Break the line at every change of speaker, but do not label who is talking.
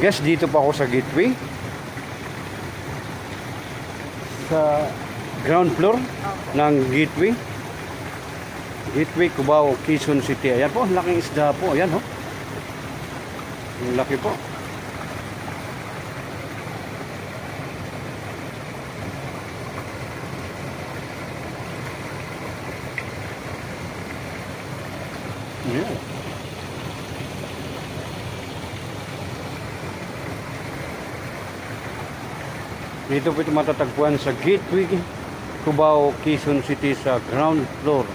Guys, dito pa ako sa gateway. Sa ground floor ng gateway. Gateway Cubao, Quezon City. Ayan po, laking isda po. Ayan ho. Ang laki po. Ayan. Dito po ito matatagpuan sa Gateway Cubao, Quezon City sa ground floor.